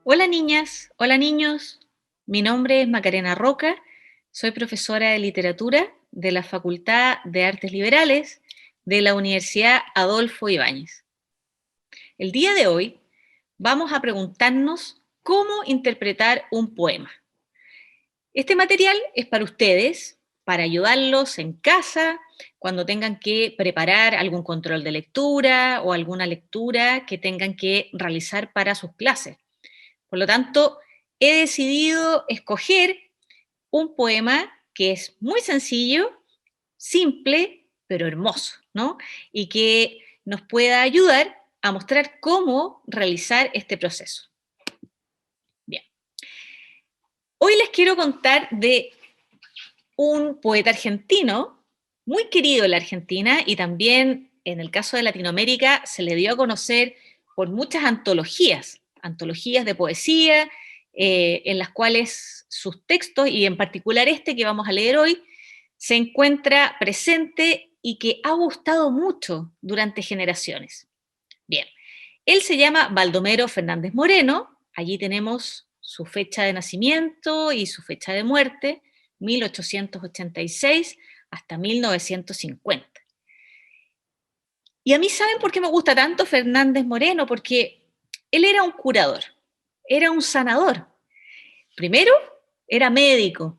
Hola niñas, hola niños. Mi nombre es Macarena Roca, soy profesora de literatura de la Facultad de Artes Liberales de la Universidad Adolfo Ibáñez. El día de hoy vamos a preguntarnos cómo interpretar un poema. Este material es para ustedes, para ayudarlos en casa, cuando tengan que preparar algún control de lectura o alguna lectura que tengan que realizar para sus clases. Por lo tanto, he decidido escoger un poema que es muy sencillo, simple, pero hermoso, ¿no? Y que nos pueda ayudar a mostrar cómo realizar este proceso. Bien. Hoy les quiero contar de un poeta argentino, muy querido en la Argentina y también en el caso de Latinoamérica se le dio a conocer por muchas antologías, antologías de poesía, en las cuales sus textos, y en particular este que vamos a leer hoy, se encuentra presente y que ha gustado mucho durante generaciones. Bien, él se llama Baldomero Fernández Moreno, allí tenemos su fecha de nacimiento y su fecha de muerte, 1886 hasta 1950. Y a mí, ¿saben por qué me gusta tanto Fernández Moreno? Porque él era un curador, era un sanador. Primero, era médico,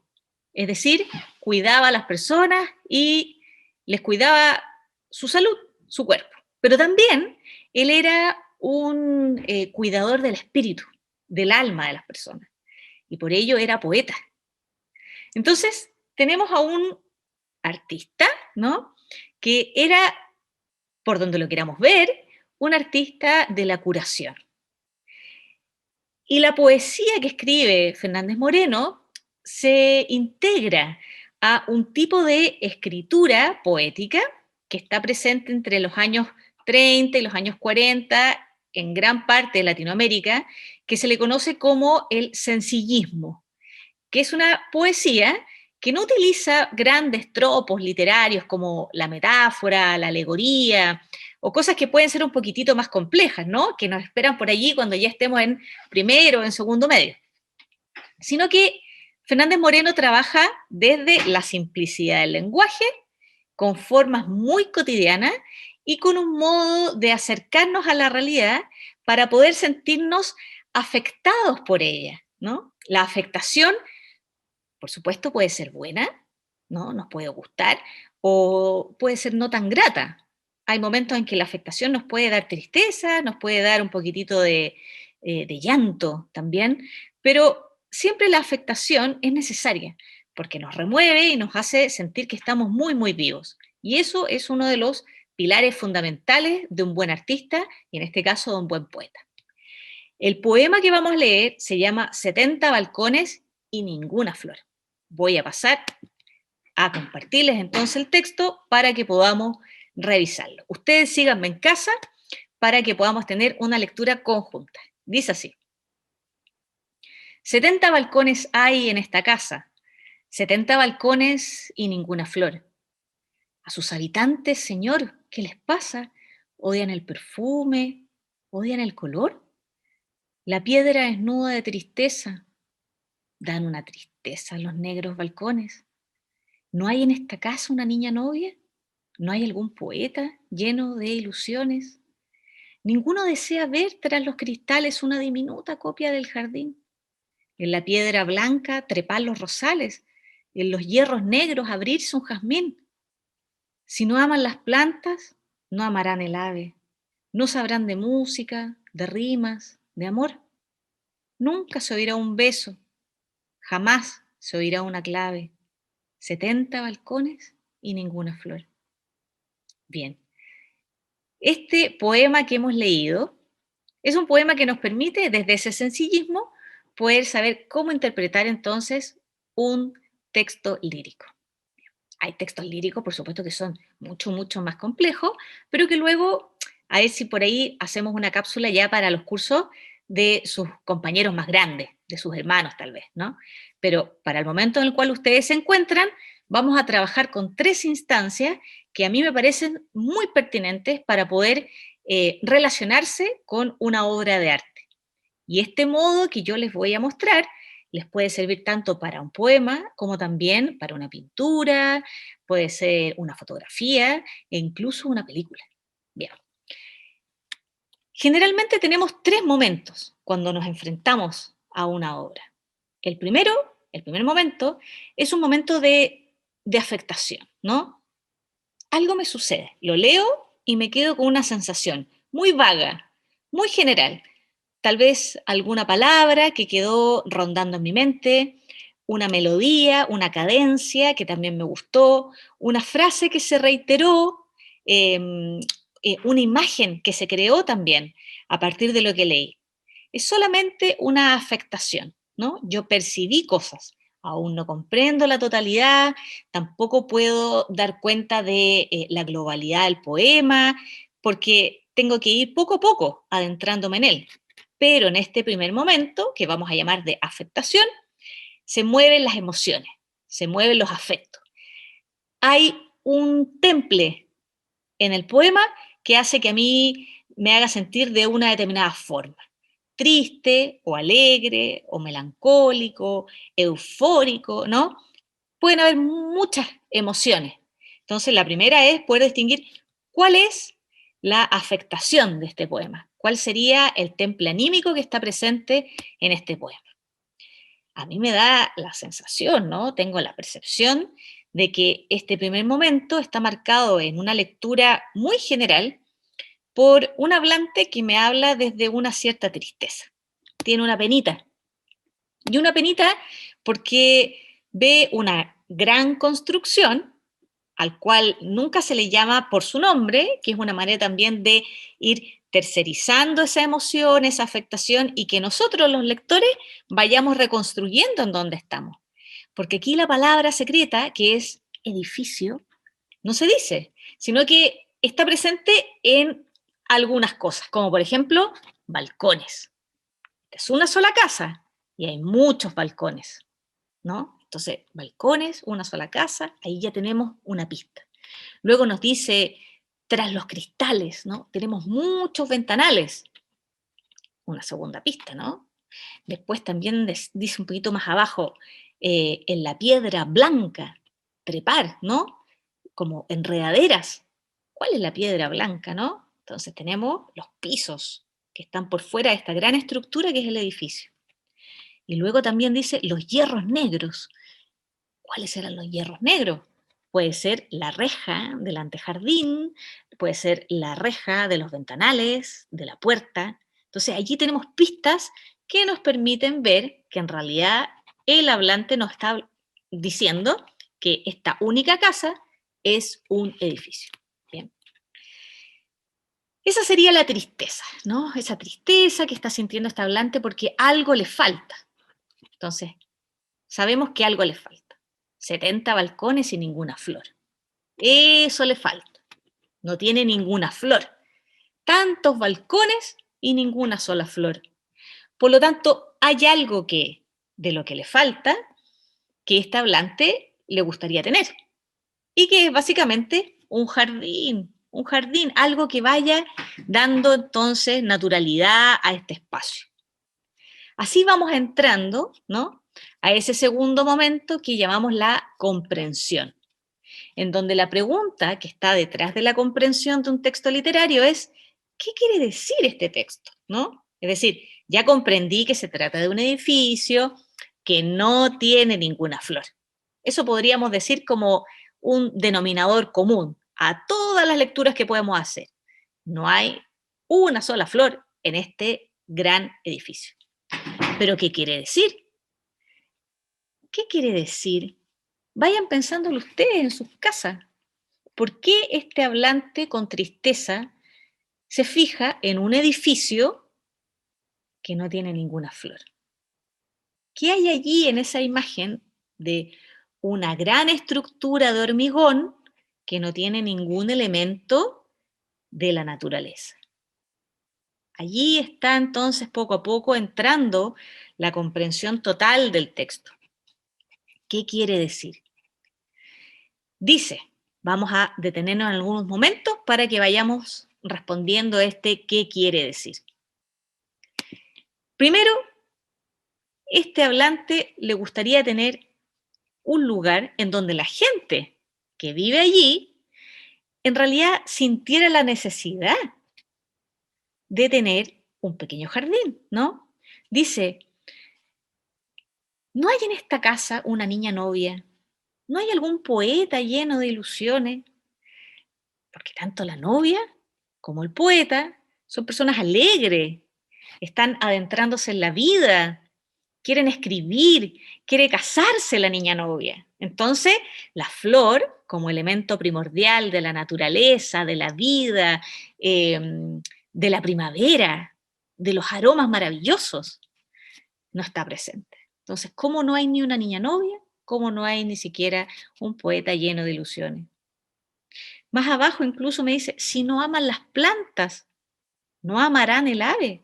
es decir, cuidaba a las personas y les cuidaba su salud, su cuerpo. Pero también él era un cuidador del espíritu, del alma de las personas. Y por ello era poeta. Entonces, tenemos a un artista, ¿no? Que era, por donde lo queramos ver, un artista de la curación. Y la poesía que escribe Fernández Moreno se integra a un tipo de escritura poética que está presente entre los años 30 y los años 40 en gran parte de Latinoamérica, que se le conoce como el sencillismo, que es una poesía que no utiliza grandes tropos literarios como la metáfora, la alegoría, o cosas que pueden ser un poquitito más complejas, ¿no? Que nos esperan por allí cuando ya estemos en primero o en segundo medio. Sino que Fernández Moreno trabaja desde la simplicidad del lenguaje, con formas muy cotidianas y con un modo de acercarnos a la realidad para poder sentirnos afectados por ella, ¿no? La afectación, por supuesto, puede ser buena, ¿no? Nos puede gustar, o puede ser no tan grata. Hay momentos en que la afectación nos puede dar tristeza, nos puede dar un poquitito de llanto también, pero siempre la afectación es necesaria, porque nos remueve y nos hace sentir que estamos muy, muy vivos. Y eso es uno de los pilares fundamentales de un buen artista, y en este caso de un buen poeta. El poema que vamos a leer se llama 70 balcones y ninguna flor. Voy a pasar a compartirles entonces el texto para que podamos revisarlo. Ustedes síganme en casa para que podamos tener una lectura conjunta. Dice así: 70 balcones hay en esta casa, 70 balcones y ninguna flor. A sus habitantes, señor, ¿qué les pasa? ¿Odian el perfume? ¿Odian el color? La piedra desnuda de tristeza. Dan una tristeza los negros balcones. ¿No hay en esta casa una niña novia? ¿No hay algún poeta lleno de ilusiones? Ninguno desea ver tras los cristales una diminuta copia del jardín. En la piedra blanca trepar los rosales, en los hierros negros abrirse un jazmín. Si no aman las plantas, no amarán el ave. No sabrán de música, de rimas, de amor. Nunca se oirá un beso, jamás se oirá una clave. 70 balcones y ninguna flor. Bien, este poema que hemos leído es un poema que nos permite, desde ese sencillismo, poder saber cómo interpretar entonces un texto lírico. Hay textos líricos, por supuesto, que son mucho, mucho más complejos, pero que luego, a ver si por ahí hacemos una cápsula ya para los cursos de sus compañeros más grandes, de sus hermanos tal vez, ¿no? Pero para el momento en el cual ustedes se encuentran, vamos a trabajar con 3 instancias que a mí me parecen muy pertinentes para poder relacionarse con una obra de arte. Y este modo que yo les voy a mostrar les puede servir tanto para un poema como también para una pintura, puede ser una fotografía e incluso una película. Bien. Generalmente tenemos 3 momentos cuando nos enfrentamos a una obra. El primero, el primer momento, es un momento de afectación, ¿no? Algo me sucede, lo leo y me quedo con una sensación muy vaga, muy general. Tal vez alguna palabra que quedó rondando en mi mente, una melodía, una cadencia que también me gustó, una frase que se reiteró, una imagen que se creó también a partir de lo que leí. Es solamente una afectación, ¿no? Yo percibí cosas, aún no comprendo la totalidad, tampoco puedo dar cuenta de la globalidad del poema, porque tengo que ir poco a poco adentrándome en él. Pero en este primer momento, que vamos a llamar de afectación, se mueven las emociones, se mueven los afectos. Hay un temple en el poema que hace que a mí me haga sentir de una determinada forma. Triste o alegre o melancólico, eufórico, ¿no? Pueden haber muchas emociones. Entonces, la primera es poder distinguir cuál es la afectación de este poema, cuál sería el temple anímico que está presente en este poema. A mí me da la sensación, ¿no? Tengo la percepción de que este primer momento está marcado en una lectura muy general por un hablante que me habla desde una cierta tristeza. Tiene una penita. Y una penita porque ve una gran construcción al cual nunca se le llama por su nombre, que es una manera también de ir tercerizando esa emoción, esa afectación, y que nosotros los lectores vayamos reconstruyendo en dónde estamos. Porque aquí la palabra secreta, que es edificio, no se dice, sino que está presente en algunas cosas, como por ejemplo balcones. Es una sola casa y hay muchos balcones, ¿no? Entonces, balcones, una sola casa, ahí ya tenemos una pista. Luego nos dice, tras los cristales, ¿no? Tenemos muchos ventanales, una segunda pista, ¿no? Después también dice un poquito más abajo, en la piedra blanca, trepar, ¿no? Como enredaderas. ¿Cuál es la piedra blanca, no? Entonces tenemos los pisos que están por fuera de esta gran estructura que es el edificio. Y luego también dice los hierros negros. ¿Cuáles eran los hierros negros? Puede ser la reja del antejardín, puede ser la reja de los ventanales, de la puerta. Entonces allí tenemos pistas que nos permiten ver que en realidad el hablante nos está diciendo que esta única casa es un edificio. Bien. Esa sería la tristeza, ¿no? Esa tristeza que está sintiendo este hablante porque algo le falta. Entonces, sabemos que algo le falta. 70 balcones y ninguna flor. Eso le falta. No tiene ninguna flor. Tantos balcones y ninguna sola flor. Por lo tanto, hay algo que, de lo que le falta, que este hablante le gustaría tener. Y que es básicamente un jardín, algo que vaya dando entonces naturalidad a este espacio. Así vamos entrando, ¿no?, a ese segundo momento que llamamos la comprensión, en donde la pregunta que está detrás de la comprensión de un texto literario es, ¿qué quiere decir este texto?, ¿no? Es decir, ya comprendí que se trata de un edificio que no tiene ninguna flor. Eso podríamos decir como un denominador común a todas las lecturas que podemos hacer. No hay una sola flor en este gran edificio. ¿Pero qué quiere decir? ¿Qué quiere decir? Vayan pensándolo ustedes en sus casas. ¿Por qué este hablante con tristeza se fija en un edificio que no tiene ninguna flor? ¿Qué hay allí en esa imagen de una gran estructura de hormigón que no tiene ningún elemento de la naturaleza? Allí está entonces poco a poco entrando la comprensión total del texto. ¿Qué quiere decir? Dice, vamos a detenernos en algunos momentos para que vayamos respondiendo a este qué quiere decir. Primero, este hablante le gustaría tener un lugar en donde la gente que vive allí en realidad sintiera la necesidad de tener un pequeño jardín, ¿no? Dice, ¿no hay en esta casa una niña novia? ¿No hay algún poeta lleno de ilusiones? Porque tanto la novia como el poeta son personas alegres, están adentrándose en la vida, quieren escribir, quiere casarse la niña novia. Entonces, la flor, como elemento primordial de la naturaleza, de la vida, de la primavera, de los aromas maravillosos, no está presente. Entonces, ¿cómo no hay ni una niña novia? ¿Cómo no hay ni siquiera un poeta lleno de ilusiones? Más abajo incluso me dice, si no aman las plantas, no amarán el ave.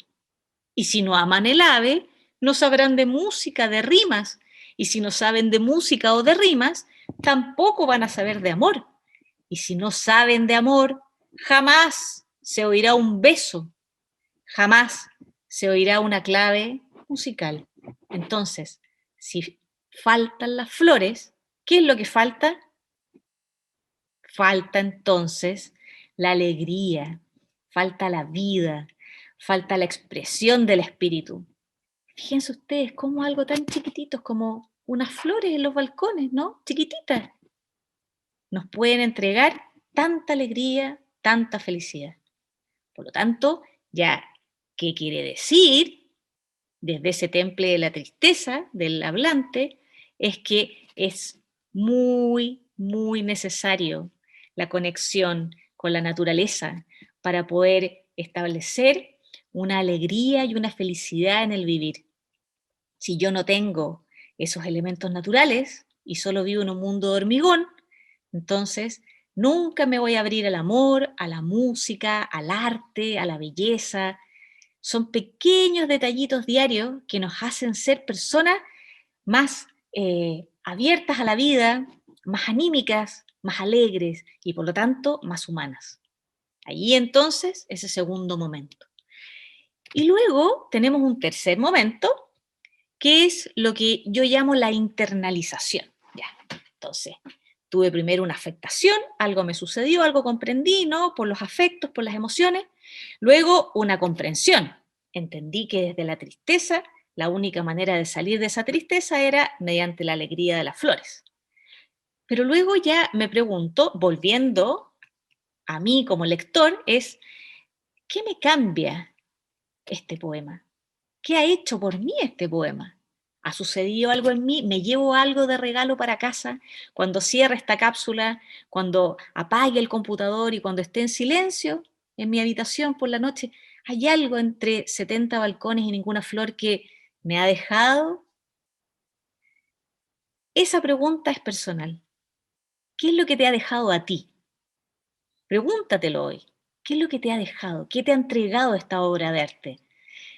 Y si no aman el ave, no sabrán de música, de rimas. Y si no saben de música o de rimas, tampoco van a saber de amor. Y si no saben de amor, jamás se oirá un beso, jamás se oirá una clave musical. Entonces, si faltan las flores, ¿qué es lo que falta? Falta entonces la alegría, falta la vida, falta la expresión del espíritu. Fíjense ustedes cómo algo tan chiquitito como unas flores en los balcones, ¿no? Chiquititas, nos pueden entregar tanta alegría, tanta felicidad. Por lo tanto, ya, ¿qué quiere decir desde ese temple de la tristeza del hablante? Es que es muy necesario la conexión con la naturaleza para poder establecer una alegría y una felicidad en el vivir. Si yo no tengo esos elementos naturales y solo vivo en un mundo de hormigón, entonces nunca me voy a abrir al amor, a la música, al arte, a la belleza. Son pequeños detallitos diarios que nos hacen ser personas más abiertas a la vida, más anímicas, más alegres y por lo tanto más humanas. Allí entonces ese segundo momento. Y luego tenemos un tercer momento, que es lo que yo llamo la internalización. Ya, entonces, tuve primero una afectación, algo me sucedió, algo comprendí, ¿no? Por los afectos, por las emociones. Luego, una comprensión. Entendí que desde la tristeza, la única manera de salir de esa tristeza era mediante la alegría de las flores. Pero luego ya me pregunto, volviendo a mí como lector, es, ¿qué me cambia este poema? ¿Qué ha hecho por mí este poema? ¿Ha sucedido algo en mí? ¿Me llevo algo de regalo para casa? Cuando cierre esta cápsula, cuando apague el computador y cuando esté en silencio en mi habitación por la noche, ¿hay algo entre 70 balcones y ninguna flor que me ha dejado? Esa pregunta es personal. ¿Qué es lo que te ha dejado a ti? Pregúntatelo hoy. ¿Qué es lo que te ha dejado? ¿Qué te ha entregado esta obra de arte?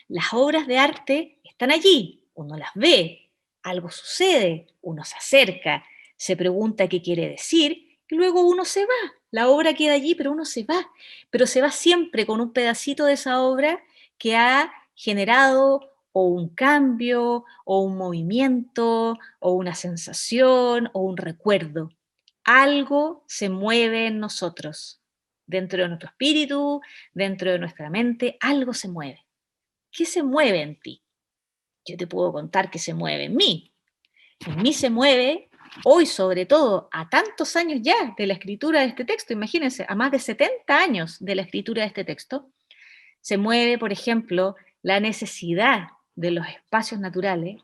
Las obras de arte están allí, uno las ve, algo sucede, uno se acerca, se pregunta qué quiere decir y luego uno se va. La obra queda allí, pero uno se va, pero se va siempre con un pedacito de esa obra que ha generado o un cambio, o un movimiento, o una sensación, o un recuerdo. Algo se mueve en nosotros, dentro de nuestro espíritu, dentro de nuestra mente, algo se mueve. ¿Qué se mueve en ti? Yo te puedo contar qué se mueve en mí. En mí se mueve, hoy sobre todo, a tantos años ya de la escritura de este texto, imagínense, a más de 70 años de la escritura de este texto, se mueve, por ejemplo, la necesidad de los espacios naturales,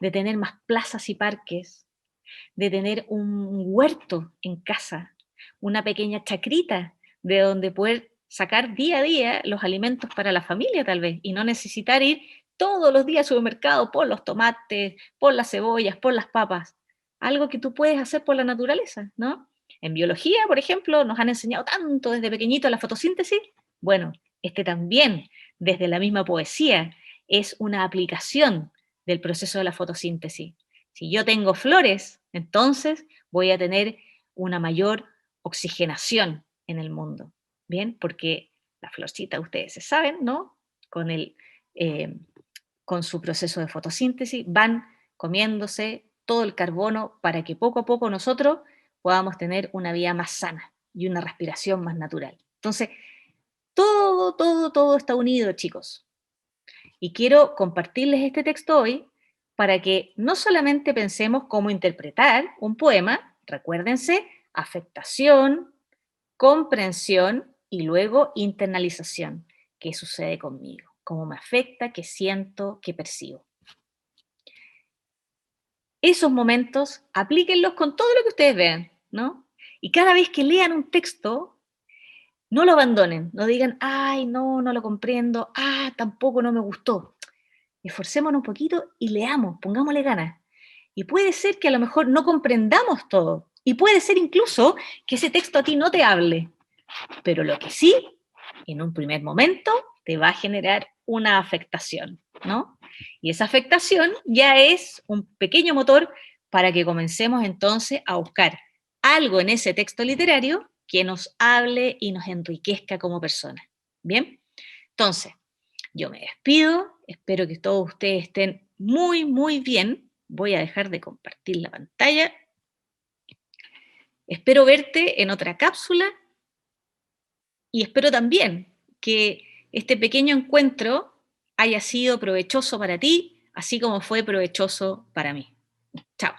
de tener más plazas y parques, de tener un huerto en casa, una pequeña chacrita de donde poder sacar día a día los alimentos para la familia tal vez y no necesitar ir todos los días al supermercado por los tomates, por las cebollas, por las papas. Algo que tú puedes hacer por la naturaleza, ¿no? En biología, por ejemplo, nos han enseñado tanto desde pequeñito la fotosíntesis. Bueno, este también desde la misma poesía, es una aplicación del proceso de la fotosíntesis. Si yo tengo flores, entonces voy a tener una mayor oxigenación en el mundo, ¿bien? Porque las florcitas, ustedes se saben, ¿no? Con, eh, con su proceso de fotosíntesis van comiéndose todo el carbono para que poco a poco nosotros podamos tener una vida más sana y una respiración más natural. Entonces, todo está unido, chicos. Y quiero compartirles este texto hoy para que no solamente pensemos cómo interpretar un poema, recuérdense, afectación, comprensión y luego internalización. ¿Qué sucede conmigo? ¿Cómo me afecta? ¿Qué siento? ¿Qué percibo? Esos momentos aplíquenlos con todo lo que ustedes vean, ¿no? Y cada vez que lean un texto, no lo abandonen, no digan, ay, no, no lo comprendo, tampoco no me gustó. Esforcémonos un poquito y leamos, pongámosle ganas. Y puede ser que a lo mejor no comprendamos todo, y puede ser incluso que ese texto a ti no te hable, pero lo que sí, en un primer momento, te va a generar una afectación, ¿no? Y esa afectación ya es un pequeño motor para que comencemos entonces a buscar algo en ese texto literario que nos hable y nos enriquezca como personas. ¿Bien? Entonces, yo me despido, espero que todos ustedes estén muy bien. Voy a dejar de compartir la pantalla. Espero verte en otra cápsula y espero también que este pequeño encuentro haya sido provechoso para ti, así como fue provechoso para mí. Chao.